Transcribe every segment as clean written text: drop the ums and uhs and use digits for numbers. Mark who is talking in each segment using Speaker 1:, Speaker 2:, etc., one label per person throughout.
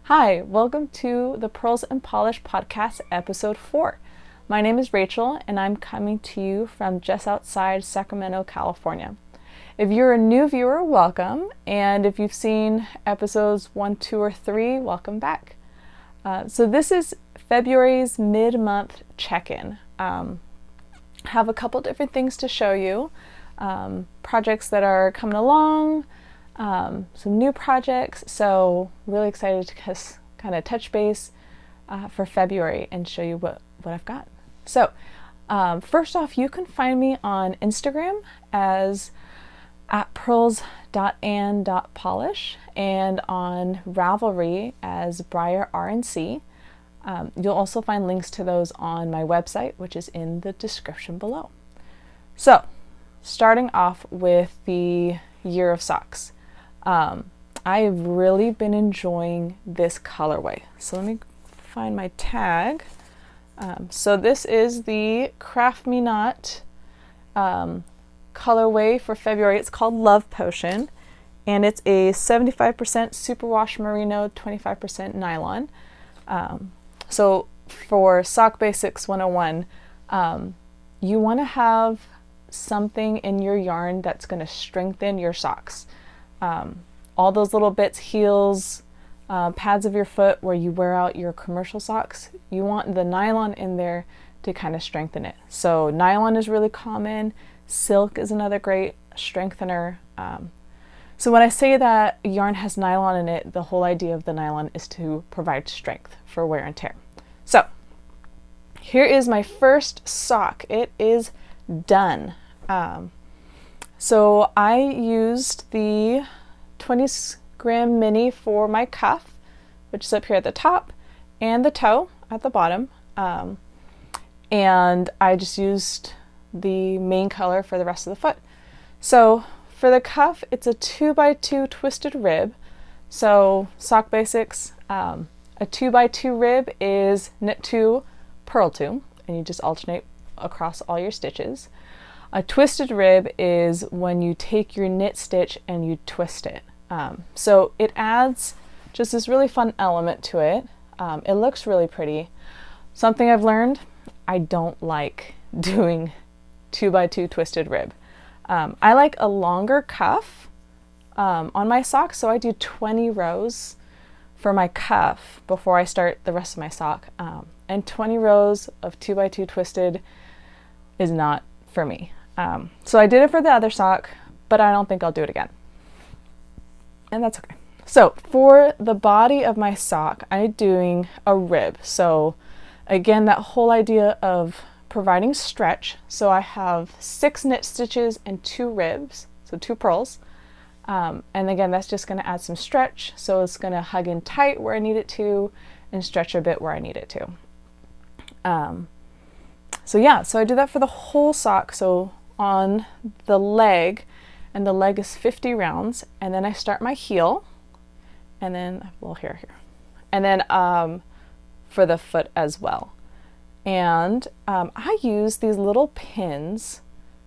Speaker 1: Hi, welcome to the Pearls and Polish podcast, episode 4. My name is Rachel, and I'm coming to you from just outside Sacramento, California. If you're a new viewer, welcome, and if you've seen episodes 1, 2, or 3, welcome back. So this is February's mid-month check-in. Have a couple different things to show you, projects that are coming along, some new projects, so really excited to just kind of touch base for February and show you what I've got. So first off, you can find me on Instagram as @purls.and.polish and on Ravelry as Briar RNC. You'll also find links to those on my website, which is in the description below. So starting off with the year of socks. I've really been enjoying this colorway. So let me find my tag. So this is the Craft Me Not colorway for February. It's called Love Potion, and it's a 75% superwash merino, 25% nylon. So for Sock Basics 101, you want to have something in your yarn that's going to strengthen your socks. All those little bits, heels, pads of your foot where you wear out your commercial socks, you want the nylon in there to kind of strengthen it. So nylon is really common. Silk is another great strengthener. So when I say that yarn has nylon in it, the whole idea of the nylon is to provide strength for wear and tear. So here is my first sock. It is done. So I used the 20-gram mini for my cuff, which is up here at the top, and the toe at the bottom. And I just used the main color for the rest of the foot. So for the cuff, it's a 2x2 twisted rib. So Sock Basics, a 2x2 rib is knit 2, purl 2, and you just alternate across all your stitches. A twisted rib is when you take your knit stitch and you twist it. So it adds just this really fun element to it. It looks really pretty. Something I've learned, I don't like doing 2x2 twisted rib. I like a longer cuff on my sock, so I do 20 rows for my cuff before I start the rest of my sock. And 20 rows of 2x2 twisted is not for me. So I did it for the other sock, but I don't think I'll do it again. And that's okay. So for the body of my sock, I'm doing a rib. So again, that whole idea of providing stretch. So I have 6 knit stitches and 2 ribs, so 2 purls. And again, that's just going to add some stretch. So it's going to hug in tight where I need it to and stretch a bit where I need it to. So yeah, so I do that for the whole sock. So on the leg, and the leg is 50 rounds, and then I start my heel, and then a little hair here, and then for the foot as well. And I use these little pins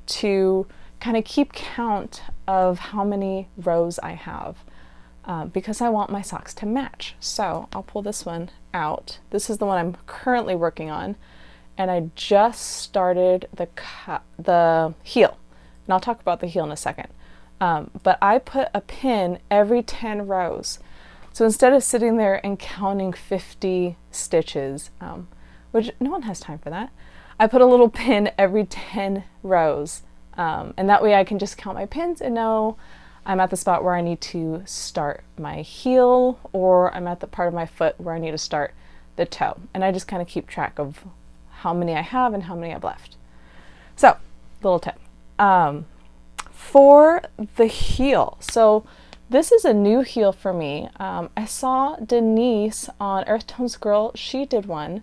Speaker 1: to kind of keep count of how many rows I have because I want my socks to match. So I'll pull this one out. This is the one I'm currently working on, and I just started the heel. And I'll talk about the heel in a second. But I put a pin every 10 rows. So instead of sitting there and counting 50 stitches, which no one has time for that, I put a little pin every 10 rows. And that way I can just count my pins and know I'm at the spot where I need to start my heel, or I'm at the part of my foot where I need to start the toe. And I just kind of keep track of how many I have and how many I've left. So, little tip. For the heel, so this is a new heel for me. I saw Denise on Earth Tones Girl, she did one.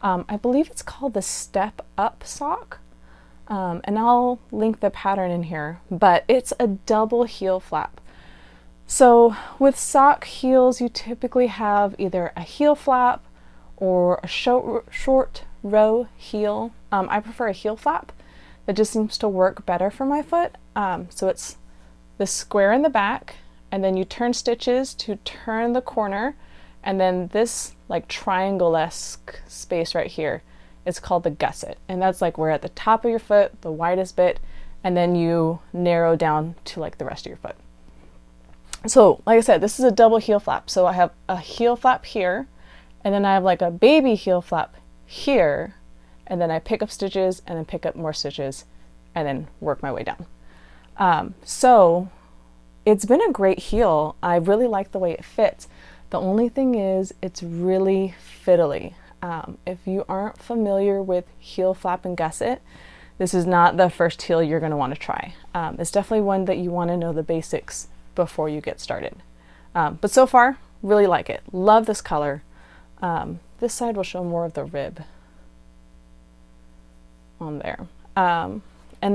Speaker 1: I believe it's called the Step Up sock. And I'll link the pattern in here, but it's a double heel flap. So with sock heels, you typically have either a heel flap or a short row heel. I prefer a heel flap. That just seems to work better for my foot. So it's the square in the back, and then you turn stitches to turn the corner, And then this like triangle-esque space right here is called the gusset. And that's like we're at the top of your foot, the widest bit, and then you narrow down to like the rest of your foot. So like I said, this is a double heel flap. So I have a heel flap here, and then I have like a baby heel flap here, and then I pick up stitches and then pick up more stitches and then work my way down. So it's been a great heel. I really like the way it fits. The only thing is it's really fiddly. If you aren't familiar with heel flap and gusset, this is not the first heel you're going to want to try. It's definitely one that you want to know the basics before you get started. But so far, really like it. Love this color. This side will show more of the rib on there. And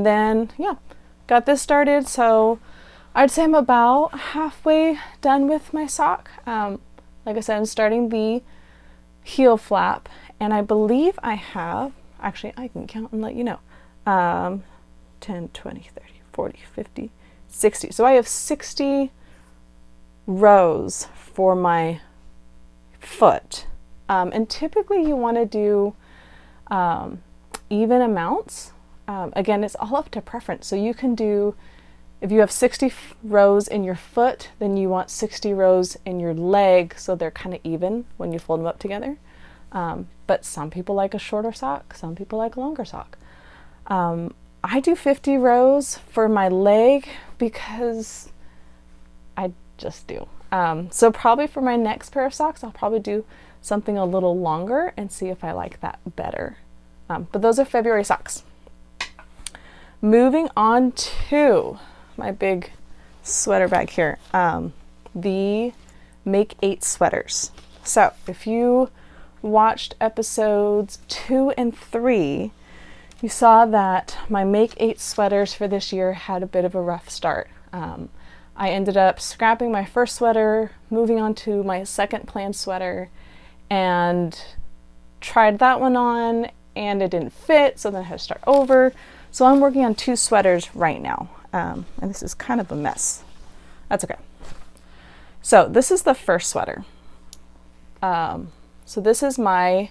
Speaker 1: then, yeah, got this started. So I'd say I'm about halfway done with my sock. Like I said, I'm starting the heel flap, and I believe I have, actually I can count and let you know, 10, 20, 30, 40, 50, 60. So I have 60 rows for my foot. And typically you want to do even amounts. Again, it's all up to preference. So you can do, if you have 60 rows in your foot, then you want 60 rows in your leg, so they're kind of even when you fold them up together. But some people like a shorter sock, some people like a longer sock. I do 50 rows for my leg because I just do. So probably for my next pair of socks, I'll probably do something a little longer and see if I like that better. But those are February socks. Moving on to my big sweater bag here, the Make 8 sweaters. So if you watched episodes 2 and 3, you saw that my Make 8 sweaters for this year had a bit of a rough start. I ended up scrapping my first sweater, moving on to my second planned sweater, and tried that one on, and it didn't fit, so then I had to start over. So I'm working on 2 sweaters right now, and this is kind of a mess. That's okay. So this is the first sweater. So this is my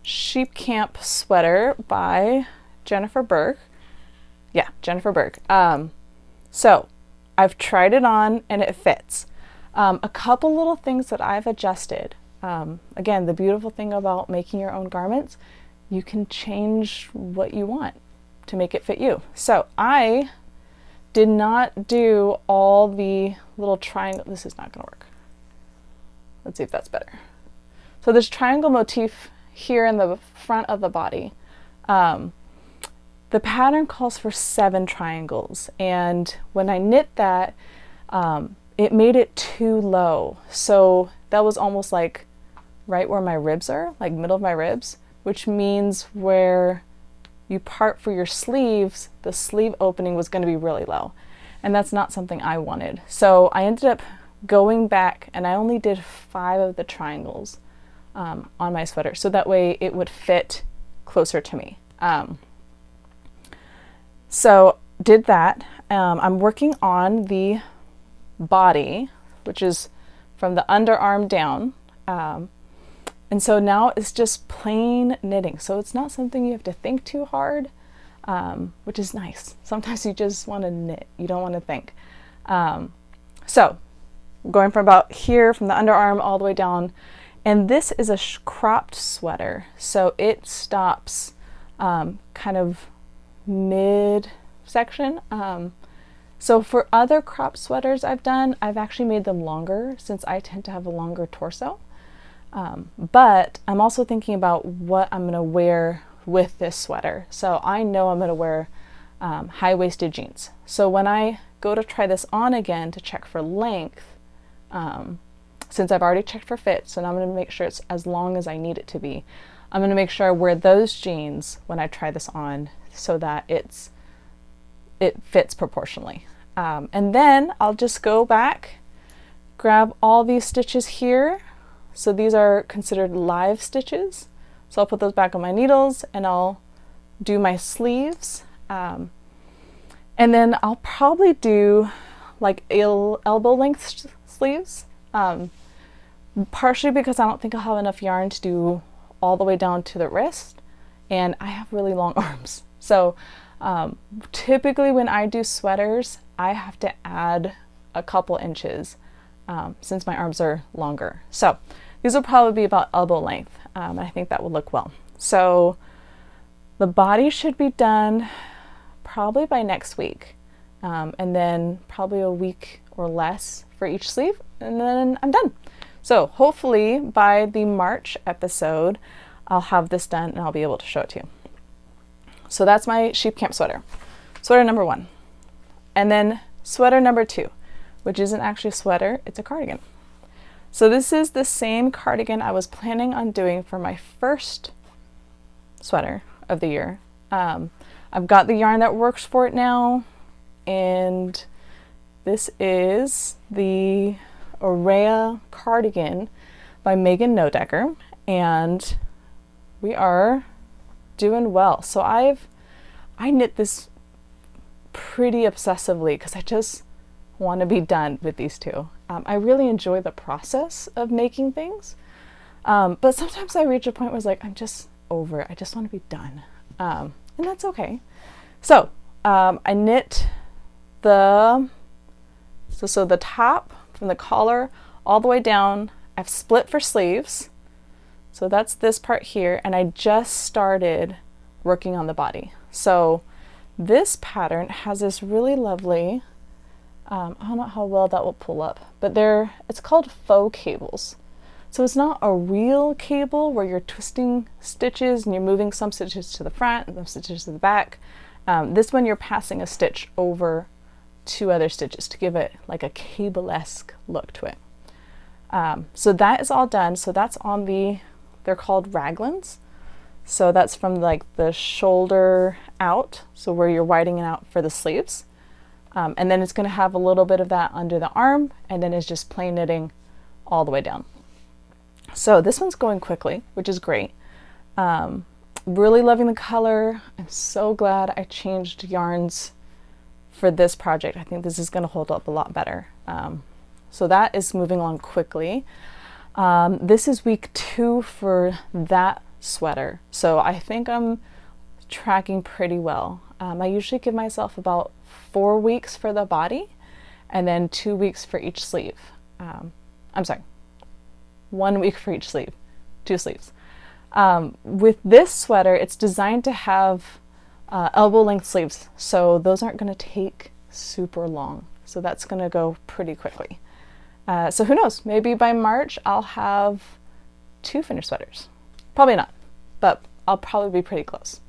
Speaker 1: Sheep Camp sweater by Jennifer Berg. Yeah, Jennifer Berg. So I've tried it on and it fits. A couple little things that I've adjusted. Again, the beautiful thing about making your own garments, you can change what you want to make it fit you. So I did not do all the little triangle. This is not going to work. Let's see if that's better. So this triangle motif here in the front of the body, the pattern calls for 7 triangles, and when I knit that, it made it too low. So that was almost like right where my ribs are, like middle of my ribs, which means where you part for your sleeves, the sleeve opening was going to be really low, and that's not something I wanted. So I ended up going back, and I only did 5 of the triangles on my sweater, so that way it would fit closer to me. So did that. I'm working on the body, which is from the underarm down. And so now it's just plain knitting. So it's not something you have to think too hard, which is nice. Sometimes you just want to knit. You don't want to think. So going from about here, from the underarm all the way down. And this is a cropped sweater. So it stops kind of mid section. So for other cropped sweaters I've done, I've actually made them longer since I tend to have a longer torso. But I'm also thinking about what I'm going to wear with this sweater. So I know I'm going to wear high-waisted jeans. So when I go to try this on again to check for length, since I've already checked for fit, so now I'm going to make sure it's as long as I need it to be. I'm going to make sure I wear those jeans when I try this on so that it fits proportionally. And then I'll just go back, grab all these stitches here. So these are considered live stitches. So I'll put those back on my needles and I'll do my sleeves. And then I'll probably do like elbow length sleeves. partially because I don't think I'll have enough yarn to do all the way down to the wrist, and I have really long arms. So typically when I do sweaters, I have to add a couple inches since my arms are longer. So these will probably be about elbow length, and I think that would look well. So the body should be done probably by next week, and then probably a week or less for each sleeve, and then I'm done. So hopefully by the March episode, I'll have this done and I'll be able to show it to you. So that's my sheep camp sweater. Sweater number 1. And then sweater number 2, which isn't actually a sweater, it's a cardigan. So this is the same cardigan I was planning on doing for my first sweater of the year. I've got the yarn that works for it now, and this is the Aurea cardigan by Megan Nodecker, and we are doing well. So I knit this pretty obsessively because I just want to be done with these two. I really enjoy the process of making things, but sometimes I reach a point where it's like I'm just over it. I just want to be done, and that's okay. So I knit the top from the collar all the way down. I've split for sleeves, so that's this part here, and I just started working on the body. So this pattern has this really lovely, I don't know how well that will pull up, but it's called faux cables. So it's not a real cable where you're twisting stitches and you're moving some stitches to the front and some stitches to the back. This one you're passing a stitch over 2 other stitches to give it like a cable-esque look to it. So that is all done. So that's on they're called raglans. So that's from like the shoulder out, so where you're widening it out for the sleeves. And then it's going to have a little bit of that under the arm, and then it's just plain knitting all the way down. So this one's going quickly, which is great. Really loving the color. I'm so glad I changed yarns for this project. I think this is going to hold up a lot better. So that is moving along quickly. This is week 2 for that sweater. So I think I'm tracking pretty well. I usually give myself about 4 weeks for the body and then 2 weeks for each sleeve. I'm sorry, 1 week for each sleeve, 2 sleeves. With this sweater, it's designed to have elbow length sleeves, so those aren't going to take super long. So that's going to go pretty quickly. So who knows, maybe by March I'll have 2 finished sweaters. Probably not, but I'll probably be pretty close.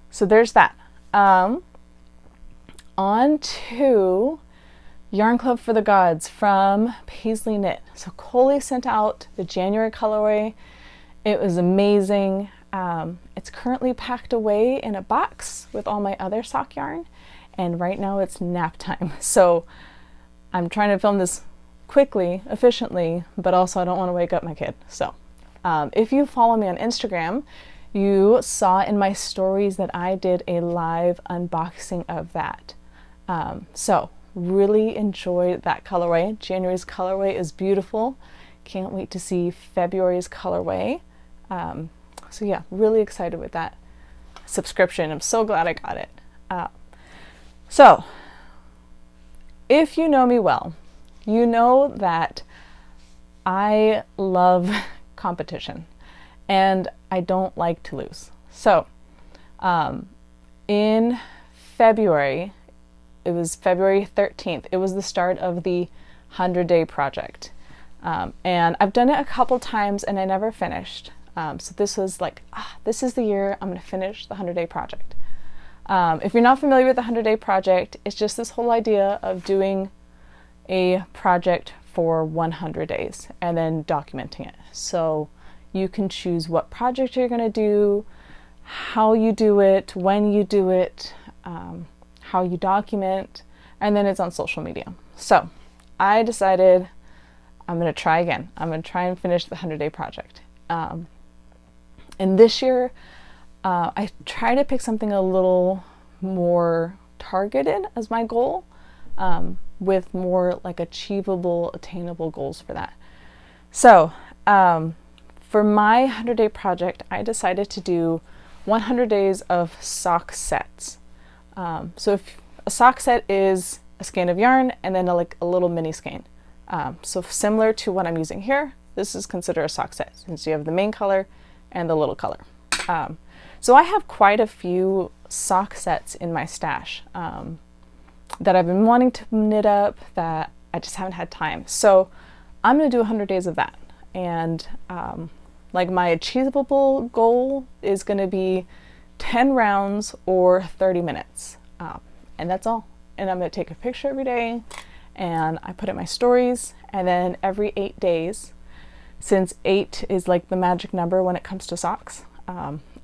Speaker 1: So there's that. On to Yarn Club for the Gods from Paisley Knit. So Coley sent out the January colorway. It was amazing. It's currently packed away in a box with all my other sock yarn, and right now it's nap time. So I'm trying to film this quickly, efficiently, but also I don't want to wake up my kid. So if you follow me on Instagram, you saw in my stories that I did a live unboxing of that. So really enjoyed that colorway. January's colorway is beautiful. Can't wait to see February's colorway. So yeah, really excited with that subscription. I'm so glad I got it. So if you know me well, you know that I love competition and I don't like to lose. So in February, it was February 13th, it was the start of the 100-day project. And I've done it a couple times and I never finished. So this was like, this is the year I'm going to finish the 100-day project. If you're not familiar with the 100-day project, it's just this whole idea of doing a project for 100 days and then documenting it. So you can choose what project you're going to do, how you do it, when you do it, how you document, and then it's on social media. So I decided I'm going to try again. I'm going to try and finish the 100-day project. And this year, I try to pick something a little more targeted as my goal, with more like achievable, attainable goals for that. So for my 100-day project, I decided to do 100 days of sock sets. So if a sock set is a skein of yarn and then like a little mini skein. So similar to what I'm using here, this is considered a sock set since you have the main color and the little color. So I have quite a few sock sets in my stash that I've been wanting to knit up that I just haven't had time. So I'm going to do 100 days of that. And like my achievable goal is going to be 10 rounds or 30 minutes. And that's all. And I'm going to take a picture every day and I put it in my stories. And then every 8 days, since 8 is like the magic number when it comes to socks,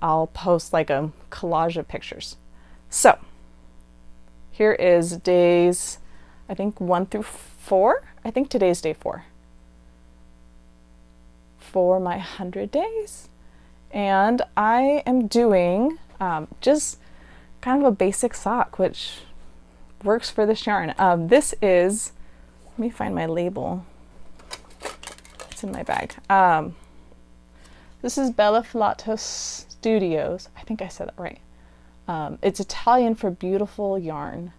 Speaker 1: I'll post like a collage of pictures. So here is days, I think 1 through 4. I think today's day 4 for my 100 days. And I am doing just kind of a basic sock, which works for this yarn. This is, let me find my label. It's in my bag. This is Bella Filato Studios. I think I said that right. It's Italian for beautiful yarn.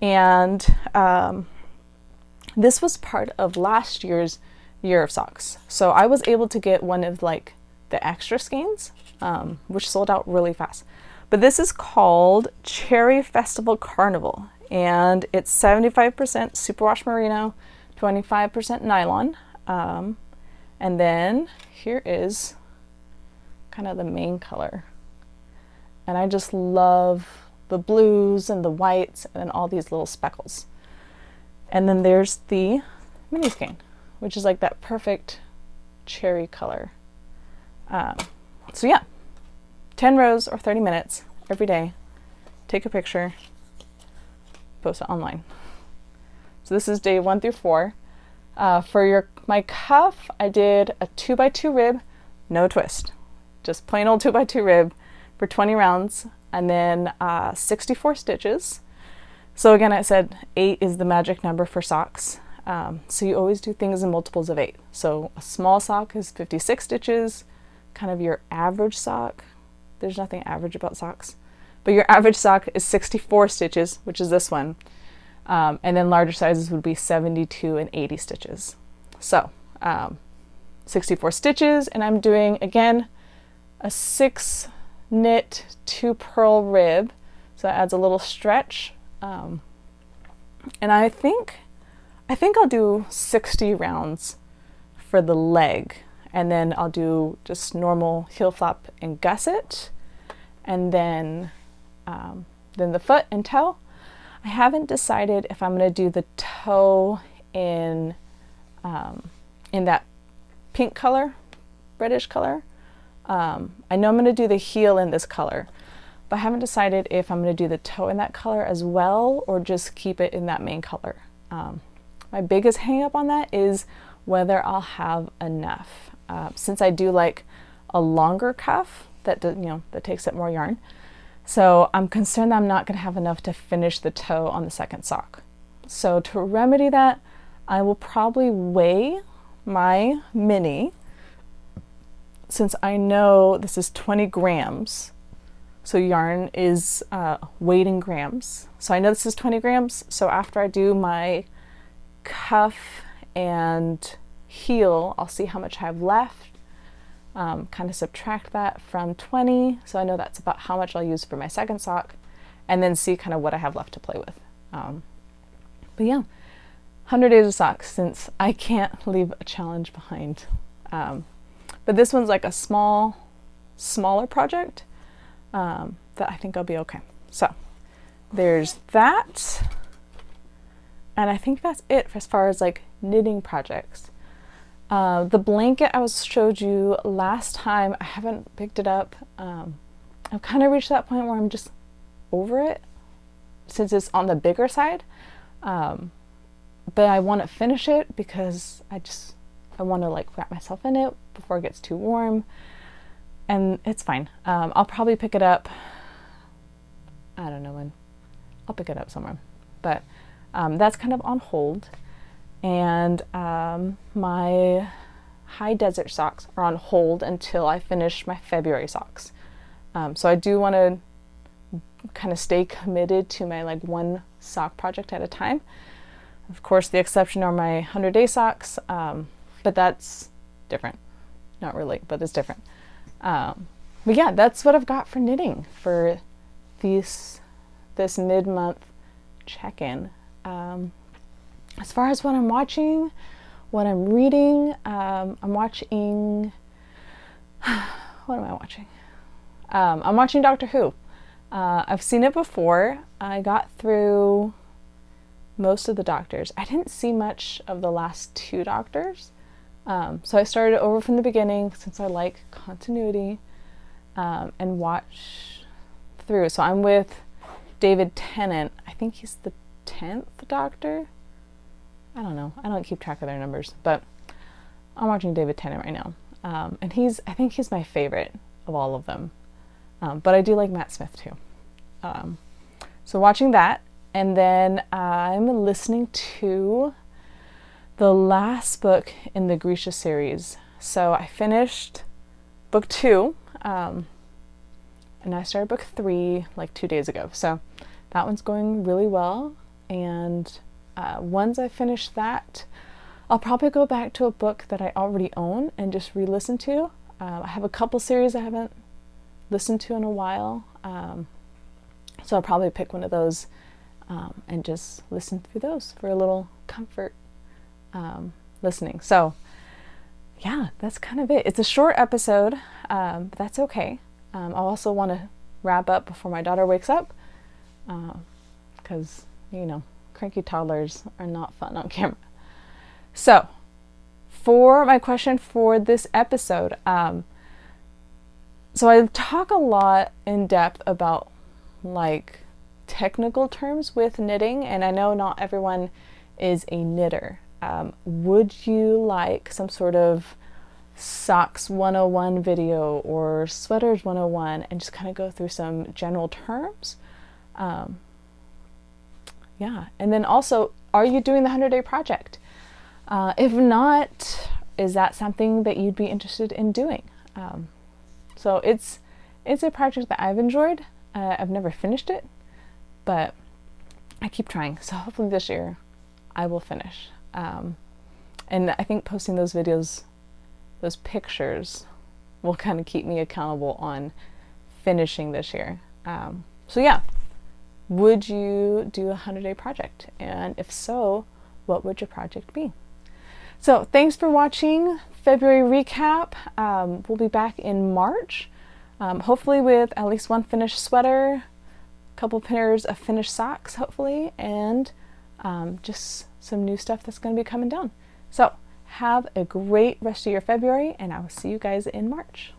Speaker 1: And this was part of last year's year of socks. So I was able to get one of like the extra skeins, which sold out really fast. But this is called Cherry Festival Carnival, and it's 75% superwash merino, 25% nylon. And then here is kind of the main color. And I just love the blues and the whites and then all these little speckles. And then there's the mini skein, which is like that perfect cherry color. So yeah, 10 rows or 30 minutes every day. Take a picture, post it online. So this is day 1 through 4. For my cuff, I did a 2x2 rib, no twist, just plain old 2x2 rib for 20 rounds, and then 64 stitches. So again, I said 8 is the magic number for socks. So you always do things in multiples of 8. So a small sock is 56 stitches, kind of your average sock. There's nothing average about socks, but your average sock is 64 stitches, which is this one. And then larger sizes would be 72 and 80 stitches. So 64 stitches, and I'm doing, again, a 6 knit 2 purl rib. So that adds a little stretch. And I think I'll do 60 rounds for the leg, and then I'll do just normal heel flap and gusset, and then the foot and toe. I haven't decided if I'm going to do the toe in that pink color, reddish color. I know I'm going to do the heel in this color, but I haven't decided if I'm going to do the toe in that color as well or just keep it in that main color. My biggest hang up on that is whether I'll have enough. Since I do like a longer cuff that takes up more yarn. So I'm concerned that I'm not going to have enough to finish the toe on the second sock. So to remedy that, I will probably weigh my mini, since I know this is 20 grams. So yarn is weighed in grams. So I know this is 20 grams. So after I do my cuff and heel, I'll see how much I have left. Kind of subtract that from 20, so I know that's about how much I'll use for my second sock, and then see kind of what I have left to play with. But yeah, 100 days of socks, since I can't leave a challenge behind. But this one's like a smaller project that I think I'll be okay. So there's that, and I think that's it as far as like knitting projects. The blanket I showed you last time, I haven't picked it up. I've kind of reached that point where I'm just over it, since it's on the bigger side. But I want to finish it because I want to like wrap myself in it before it gets too warm, and it's fine. I'll probably pick it up, I don't know when. I'll pick it up somewhere, but that's kind of on hold. And my high desert socks are on hold until I finish my February socks. So I do want to kind of stay committed to my like one sock project at a time. Of course, the exception are my 100-day socks, but that's different. Not really, but it's different. But yeah, that's what I've got for knitting for this mid-month check-in. As far as what I'm watching, what I'm reading, I'm watching. What am I watching? I'm watching Doctor Who. I've seen it before. I got through most of the Doctors. I didn't see much of the last 2 Doctors. So I started over from the beginning since I like continuity, and watch through. So I'm with David Tennant. I think he's the 10th Doctor. I don't know. I don't keep track of their numbers, but I'm watching David Tennant right now. And I think he's my favorite of all of them. But I do like Matt Smith too. So watching that, and then I'm listening to the last book in the Grisha series. So I finished book 2, and I started book 3 like 2 days ago. So that one's going really well. And once I finish that, I'll probably go back to a book that I already own and just re-listen to. I have a couple series I haven't listened to in a while. So I'll probably pick one of those and just listen through those for a little comfort listening. So yeah, that's kind of it. It's a short episode, but that's okay. I also want to wrap up before my daughter wakes up, because, you know, cranky toddlers are not fun on camera. So for my question for this episode, so I talk a lot in depth about like technical terms with knitting, and I know not everyone is a knitter. Would you like some sort of socks 101 video or sweaters 101 and just kind of go through some general terms? Yeah, and then also, are you doing the 100-day project? If not, is that something that you'd be interested in doing? So it's a project that I've enjoyed. I've never finished it, but I keep trying. So hopefully this year I will finish. And I think posting those videos, those pictures, will kind of keep me accountable on finishing this year. So yeah, would you do a 100-day project? And if so, what would your project be? So thanks for watching February recap. We'll be back in March, hopefully with at least one finished sweater, a couple pairs of finished socks, hopefully, and just some new stuff that's going to be coming down. So have a great rest of your February, and I will see you guys in March.